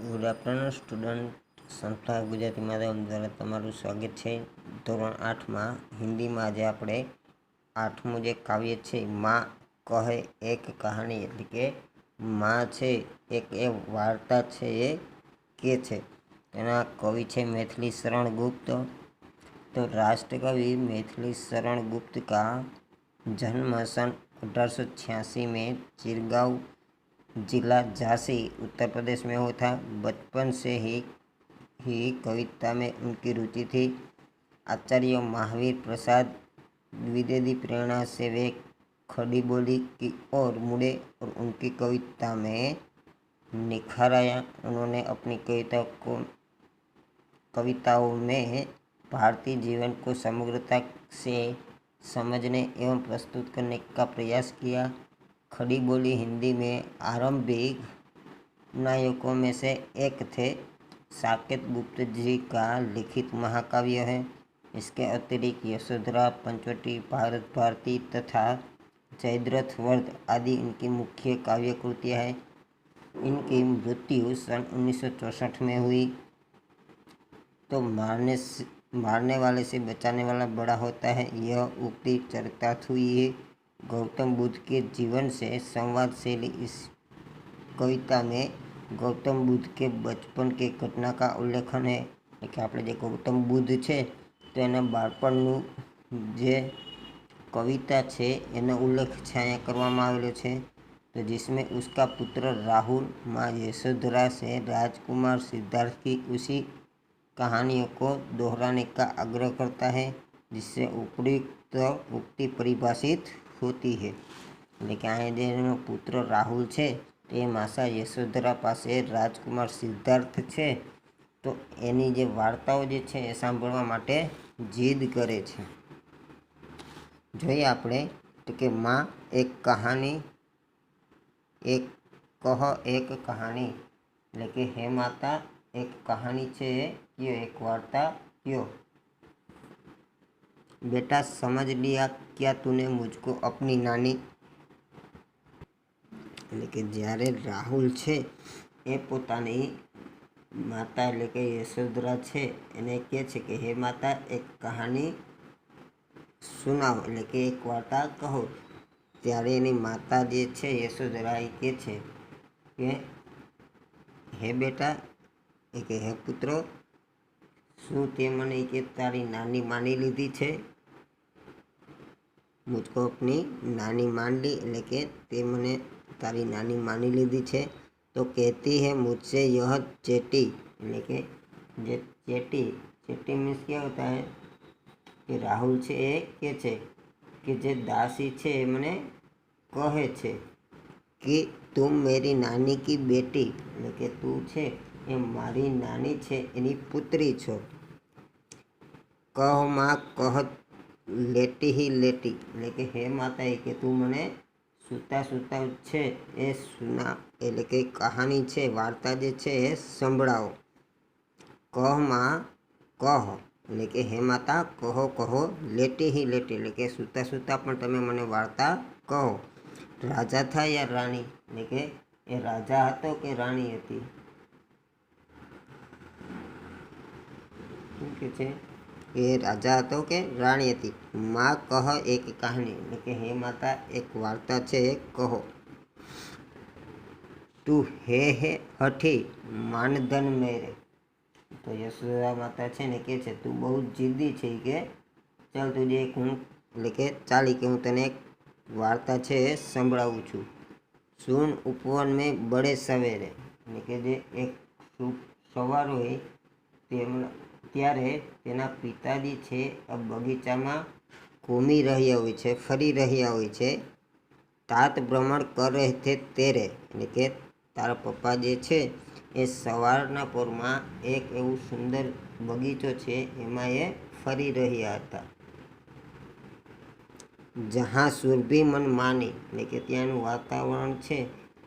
Good afternoon student. સંસ્થા ગુજરાતી માધ્યમ દ્વારા તમારું સ્વાગત છે. ધોરણ 8માં હિન્દીમાં આજે આપણે 8મું જે કાવ્ય છે માં કહે એક કહાની, એટલે કે માં છે એક એ વાર્તા છે એ કે છે. તેના કવિ છે मैथिली शरण गुप्त। तो राष्ट्रकवि मैथिली शरण गुप्त का जन्म सन 1886 में चिरगांव जिला झांसी उत्तर प्रदेश में हुआ था। बचपन से ही कविता में उनकी रुचि थी। आचार्य महावीर प्रसाद द्विवेदी प्रेरणा से वे खड़ी बोली की ओर मुड़े और उनकी कविता में निखार आया। उन्होंने अपनी कविताओं में भारतीय जीवन को समग्रता से समझने एवं प्रस्तुत करने का प्रयास किया। खड़ी बोली हिंदी में आरंभिक नायकों में से एक थे। साकेत गुप्त जी का लिखित महाकाव्य है। इसके अतिरिक्त यशोधरा, पंचवटी, भारत भारती तथा जयद्रथ वर्ध आदि इनकी मुख्य काव्य कृतियाँ हैं। इनकी मृत्यु सन 1964 में हुई। तो मारने वाले से बचाने वाला बड़ा होता है, यह उक्ति चरितार्थ हुई है। गौतम बुद्ध के जीवन से संवाद शैली इस कविता में गौतम बुद्ध के बचपन के घटना का उल्लेखन है। कि આપણે જે ગૌતમ બુદ્ધ છે તો એના બાળપણનું જે કવિતા છે એનો ઉલ્લેખ છે અહીંયા કરવામાં આવેલો છે। तो जिसमें उसका पुत्र राहुल माँ यशोधरा से राजकुमार सिद्धार्थ की उसी कहानियों को दोहराने का आग्रह करता है, जिससे उपयुक्त उक्ति परिभाषित होती है। लेकिन आ जो पुत्र राहुल है तो माता यशोधरा पास राजकुमार सिद्धार्थ है, तो एनी जे वार्ताओं जे छे ए सांभळवा माटे जीद करे छे। जोईए आपणे तो कि माँ एक कहानी एक कह एक कहानी, એટલે કે હે માતા એક કહાની છે કયો, एक वार्ता कयो। बेटा समझ लिया क्या तूने मुझको अपनी नानी, એટલે કે જ્યારે રાહુલ છે એ પોતાની માતા એટલે કે યશોધરા છે એને કહે છે કે હે માતા એક કહાની સુનાવો, એટલે કે એક વાર્તા કહો। ત્યારે એની માતા જે છે યશોધરા એ કહે છે કે હે બેટા એ કે હે પુત્રો, શું તે મને કે તારી નાની માની લીધી છે? मुझको अपनी नानी मान ली, એટલે કે તે મને તારી નાની માની લીધી છે। तो कहती है मुझसे यह चेटी, એટલે કે જે चेटी मीन्स क्या होता है कि राहुल છે એ કે છે કે જે દાસી છે એ મને કહે છે કે तुम मेरी नानी की बेटी, એટલે કે તું છે એ મારી નાની છે એની પુત્રી છો। कह माँ कह लेटी ही लेटी, એટલે કે હે માતા એ કે તું મને સૂતા સૂતા છે એ સુના, એટલે કે કહાની છે વાર્તા જે છે એ સંભળાવો। કહ માં કહ, એટલે કે હે માતા કહો કહો, લેટી ही લેટી, એટલે કે સૂતા સૂતા પણ તમે મને વાર્તા કહો। રાજા था या રાણી, એટલે કે એ રાજા હતો કે રાણી હતી, શું કે છે એ રાજા હતો કે રાણી હતી। માં કહ એક કહાની, એટલે કે હે માતા એક વાર્તા છે કહો। તું હે હઠી માનધન મેરે, તો યશોદા માતા છે ને કે છે તું બહુ જીદ્દી છે કે ચાલ તુજે એક હું, એટલે કે ચાલી કે હું તને એક વાર્તા છે એ સંભળાવું છું। સુન ઉપવન મેં બડે સવેરે, એટલે કે જે એક સવાર હોય ત્યારે તેના પિતાજી છે આ બગીચામાં ઘૂમી રહ્યા હોય છે, ફરી રહ્યા હોય છે। तात भ्रमण कर रहे थे तेरे, એટલે કે તારા પપ્પા જે છે એ સવારના પોરમાં એક એવું સુંદર બગીચો છે એમાં એ ફરી રહ્યા હતા। જहाँ સુરભી મન માની, એટલે કે ત્યાંનું વાતાવરણ છે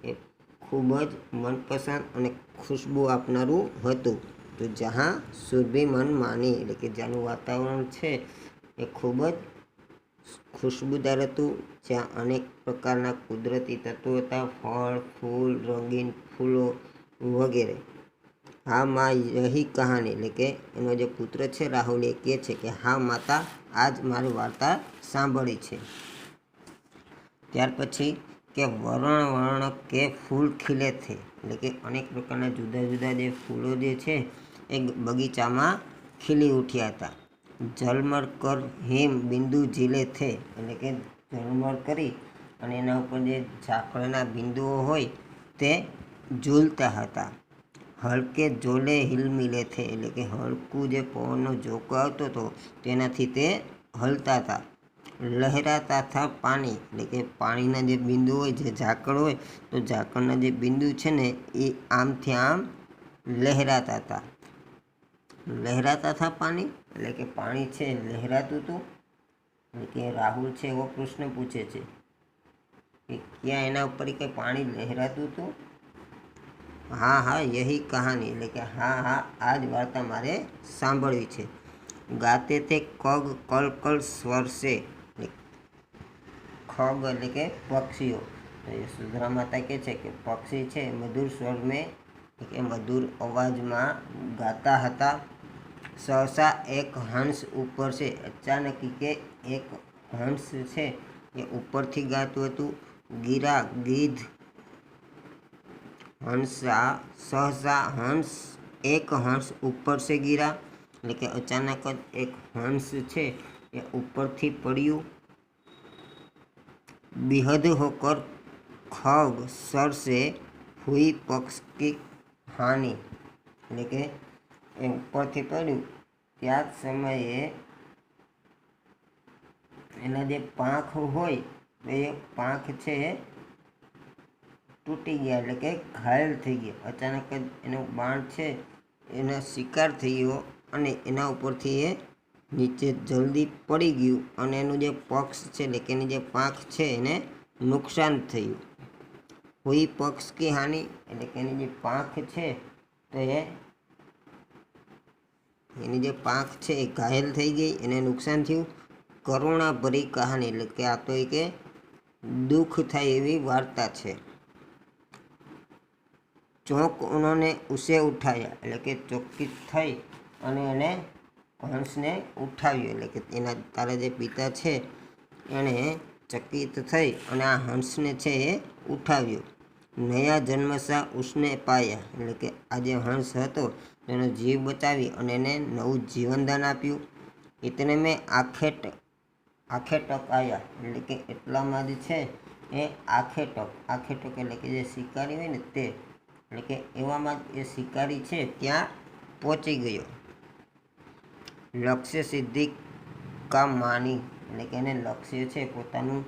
એ ખૂબ જ મનપસંદ અને ખુશ્બુ આપનારું હતું। તો જहाँ સુરભી મન માની, એટલે કે જ્યાંનું વાતાવરણ છે એ ખૂબ જ ખુશ્બુદાર હતું, જ્યાં અનેક પ્રકારના કુદરતી તત્વો હતા, ફળ ફૂલ રંગીન ફૂલો વગેરે। હા માં યહી કહાની, એટલે કે એનો જે પુત્ર છે રાહુલ એ કહે છે કે હા માતા, આજ મારી વાર્તા સાંભળી છે. ત્યાર પછી કે વરણ વર્ણ કે ફૂલ ખીલે થે, એટલે કે અનેક પ્રકારના જુદા જુદા જે ફૂલો જે છે એ બગીચામાં ખીલી ઉઠ્યા હતા. ઝલમર કર હિમ બિંદુ ઝીલે થે, એટલે કે ઝલમર કરી અને એના ઉપર જે ઝાકળના બિંદુઓ હોય તે ઝૂલતા હતા. હલકે જોલે હિલમિલે થે, એટલે કે હલકું જે પવનનો ઝોકો આવતો હતો તેનાથી તે હલતા હતા. લહેરાતા હતા પાણી, એટલે કે પાણીના જે બિંદુ હોય, જે ઝાકળ હોય તો ઝાકળના જે બિંદુ છે ને એ આમથી આમ લહેરાતા હતા. લહેરાતા હતા પાણી, એટલે કે પાણી છે લહેરાતું હતું. એટલે કે રાહુલ છે એવો પ્રશ્ન પૂછે છે કે ક્યાં એના ઉપર કંઈ પાણી લહેરાતું હતું. હા હા યહી કહાની, એટલે કે હા હા આ જ વાર્તા મારે સાંભળવી છે. ગાતે તે કગ કલ કલ સ્વર સે, ખગ એટલે કે પક્ષીઓ. સુધરા માતા કહે છે કે પક્ષી છે મધુર સ્વર મેં, કે મધુર અવાજમાં ગાતા હતા. સહસા એક હંસ ઉપર છે, અચાનક કે એક હંસ છે એ ઉપરથી ગાતું હતું. ગીરા ગીધ હંસા સહસા હંસ એક હંસ ઉપર સે ગીરા, એટલે કે અચાનક જ એક હંસ છે એ ઉપરથી પડ્યું. बेहद होकर खग सर से हुई पक्ष की हानि, એટલે કે એ ઉપરથી પડ્યું ત્યાં જ સમયે એના જે પાંખ હોય એ પાંખ છે એ તૂટી ગયા, એટલે કે ઘાયલ થઈ ગયા. અચાનક જ એનો બાણ છે એનો શિકાર થઈ ગયો અને એના ઉપરથી એ નીચે જલ્દી પડી ગયું અને એનું જે પક્ષ છે એટલે કે એની જે પાંખ છે એને નુકસાન થયું. હુઈ પક્ષ કી હાનિ, એટલે કે એની જે પાંખ છે તો એની જે પાંખ છે એ ઘાયલ થઈ ગઈ, એને નુકસાન થયું. કરુણા ભરી કહાની, એટલે કે આ તો કે દુઃખ થાય એવી વાર્તા છે. ચોંક ઉन्होंने ઉસે ઉઠાયા, એટલે કે ચોક્કિત થઈ અને એને હંસને ઉઠાવ્યો, એટલે કે એના તારા જે પિતા છે એણે ચકિત થઈ અને આ હંસને છે એ ઉઠાવ્યો. નયા જન્મસા ઉસને પાયા, એટલે કે આ જે હંસ હતો એનો જીવ બચાવી અને એને નવું જીવનદાન આપ્યું. ઇતને મેં આખે ટક આવ્યા, એટલે કે એટલામાં જ છે એ આખે ટક એટલે કે જે શિકારી હોય ને તે, એટલે કે એવામાં જ એ શિકારી છે ત્યાં પહોંચી ગયો. લક્ષ્ય સિદ્ધિ કા માની, એટલે કે એને લક્ષ્ય છે પોતાનું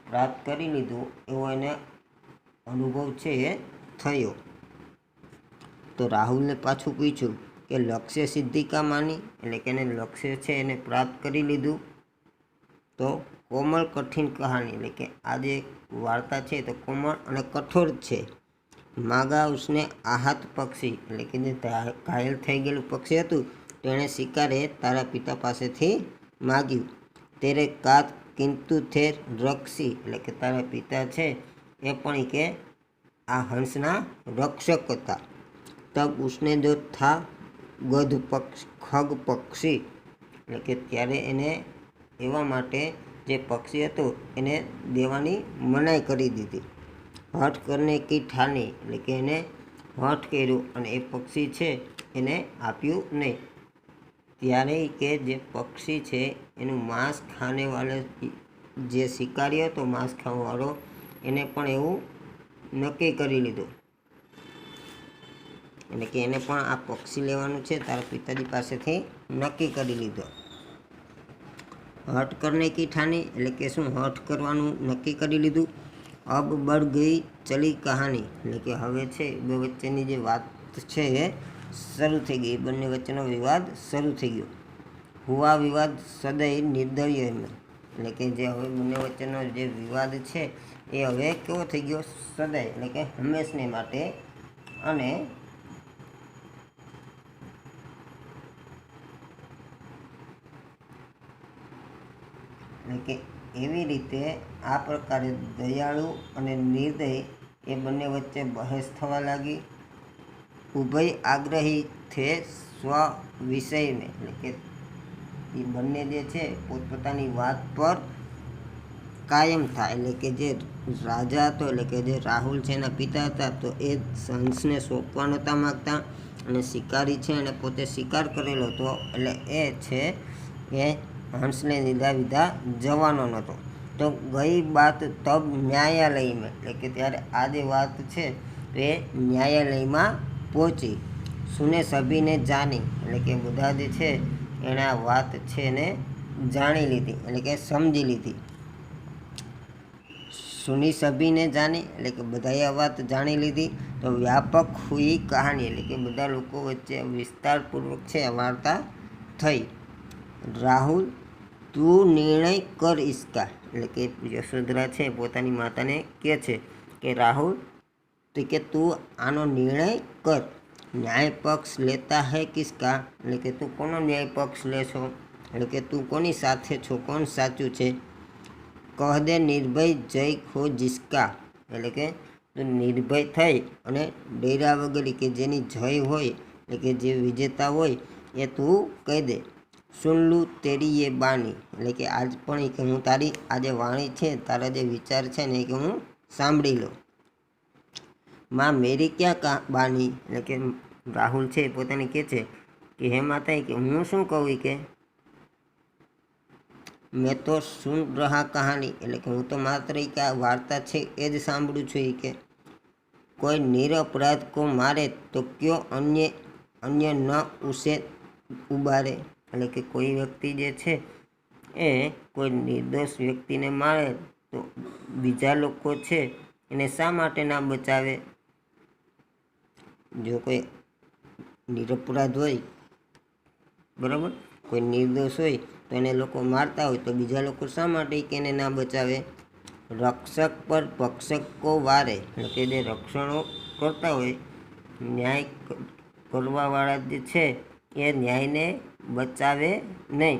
પ્રાપ્ત કરી લીધું એવો એને અનુભવ છે એ થયો. તો રાહુલને પાછું પૂછ્યું કે લક્ષ્ય સિદ્ધિ કા માની, એટલે કે એને લક્ષ્ય છે એને પ્રાપ્ત કરી લીધું. તો કોમળ કઠિન કહાની, એટલે કે આ જે વાર્તા છે તો કોમળ અને કઠોર છે. માગા ઉસને આહત પક્ષી, એટલે કે જે ઘાયલ થઈ ગયેલું પક્ષી હતું તેણે શિકારે તારા પિતા પાસેથી માગ્યું. તેરે કાત કિંતુ થે રક્ષી, એટલે કે તારા પિતા છે એ પણ કે આ હંસના રક્ષક હતા. તબ ઉસને જો થા ગધ પક્ષ ખગ પક્ષી, એટલે કે ત્યારે એને એવા માટે જે પક્ષી હતું એને દેવાની મનાઈ કરી દીધી. હઠ કરને કી ઠાની, એટલે કે એને હઠ કર્યું અને એ પક્ષી છે એને આપ્યું નહીં. ત્યારે કે જે પક્ષી છે એનું માંસ ખાને વાળો જે શિકારી હતો માંસ ખાવાવાળો એને પણ એવું નક્કી કરી લીધું, એટલે કે એને પણ આ પક્ષી લેવાનું છે તારા પિતાજી પાસેથી નક્કી કરી લીધો. હઠ કરને કી ઠાની, એટલે કે શું હઠ કરવાનું નક્કી કરી લીધું. અબ બળ ગઈ ચલી કહાની, એટલે કે હવે છે બે વચ્ચેની જે વાત છે એ શરૂ થઈ ગઈ, બંને વચ્ચેનો વિવાદ શરૂ થઈ ગયો. હુઆ વિવાદ સદૈ નિર્દય, એટલે કે જે હવે બંને વચ્ચેનો જે વિવાદ છે એ હવે કેવો થઈ ગયો સદૈ, એટલે કે હંમેશને માટે. અને એટલે કે એવી રીતે આ પ્રકારે દયાળુ અને નિર્દય એ બંને વચ્ચે બહેસ થવા લાગી. ઉભય આગ્રહી થે સ્વ વિષયને, એટલે કે એ બંને જે છે પોતપોતાની વાત પર કાયમ થાય. એટલે કે જે રાજા હતો, એટલે કે જે રાહુલ છે એના પિતા હતા, તો એ હંસને સોંપવા નહોતા માગતા, અને શિકારી છે એને પોતે શિકાર કરેલો હતો, એટલે એ છે એ હંસને લીધા વિધા જવાનો નહોતો. તો ગઈ બાત તબ ન્યાયાલયમાં, એટલે કે ત્યારે આ જે વાત છે એ ન્યાયાલયમાં પહોંચી. સુને સભીને જાણી, એટલે કે બધા જે છે એણે આ વાત છે એને જાણી લીધી, એટલે કે સમજી લીધી. સુની સભીને જાણી, એટલે કે બધાએ આ વાત જાણી લીધી. તો વ્યાપક હુઈ કહાની, એટલે કે બધા લોકો વચ્ચે વિસ્તારપૂર્વક છે વાર્તા થઈ. રાહુલ તું નિર્ણય કર ઇસકા, એટલે કે યશોધરા છે પોતાની માતાને કહે છે કે રાહુલ તો કે તું આનો નિર્ણય કર. ન્યાય પક્ષ લેતા હૈ કિસકા, એટલે કે તું કોનો ન્યાય પક્ષ લે છો, એટલે કે તું કોની સાથે છો, કોણ સાચું છે. કહ દે નિર્ભય જય ખો જિસકા, એટલે કે તું નિર્ભય થઈ અને ડેરા વગેરે કે જેની જય હોય, એટલે કે જે વિજેતા હોય એ તું કહી દે. સુન લું તેરી એ બાની, એટલે કે આજ પણ કે હું તારી આ જે વાણી છે, તારા જે વિચાર છે ને એ કે હું સાંભળી લઉં. માં મેરી ક્યાં બાની, એટલે કે રાહુલ છે પોતાને કહે છે કે હે માતા કે હું શું કહું કે મેં તો સુન રહા કહાની, એટલે કે હું તો માત્ર કે આ વાર્તા છે એ જ સાંભળું છું. કે કોઈ નિરપરાધ કો મારે તો ક્યો અન્ય ન ઉસે ઉબારે, એટલે કે કોઈ વ્યક્તિ જે છે એ કોઈ નિર્દોષ વ્યક્તિને મારે તો બીજા લોકો છે એને શા માટે ના બચાવે. જો કોઈ નિરપરાધ હોય, બરાબર, કોઈ નિર્દોષ હોય તો એને લોકો મારતા હોય તો બીજા લોકો શા માટે કે એને ના બચાવે. રક્ષક પર ભક્ષકો વારે, એટલે કે જે રક્ષણો કરતા હોય, ન્યાય કરવાવાળા જે છે એ ન્યાયને બચાવે નહીં.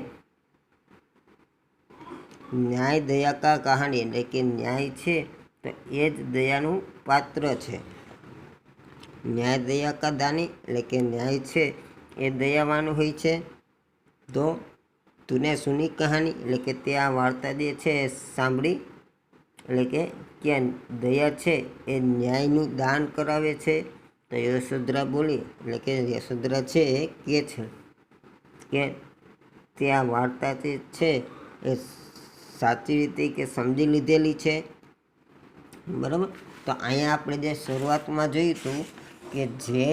ન્યાય દયા કા કહાની, એટલે કે ન્યાય છે તો એ જ દયાનું પાત્ર છે. ન્યાય દયા કા દાની, એટલે કે ન્યાય છે એ દયાવાનું હોય છે. તો તુને સુની કહાની, એટલે કે તે આ વાર્તા જે છે એ સાંભળી, એટલે કે દયા છે એ ન્યાયનું દાન કરાવે છે. તો યશોધરા બોલી, એટલે કે યશોધરા છે એ કહે છે કે તે આ વાર્તા જે છે એ સાચી રીતે કે સમજી લીધેલી છે, બરાબર. તો અહીંયા આપણે જે શરૂઆતમાં જોયું હતું કે જે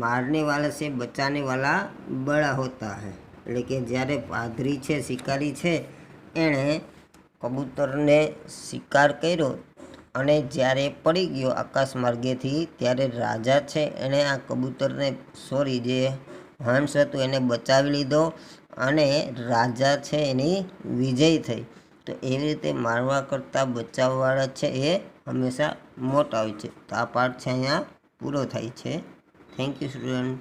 મારને વાલા છે બચાને વાલા બડા હોતા હૈ, એટલે કે જ્યારે પાદરી છે શિકારી છે એણે કબૂતરને શિકાર કર્યો અને જ્યારે પડી ગયો આકાશ માર્ગેથી, ત્યારે રાજા છે એણે આ કબૂતરને જે હંસ હતું એને બચાવી લીધો અને રાજા છે એની વિજય થઈ. તો એવી રીતે મારવા કરતાં બચાવવાળા છે એ હંમેશા મોટા હોય છે. તો આ પાઠ છે અહીંયા પૂરો થાય છે. Thank you student.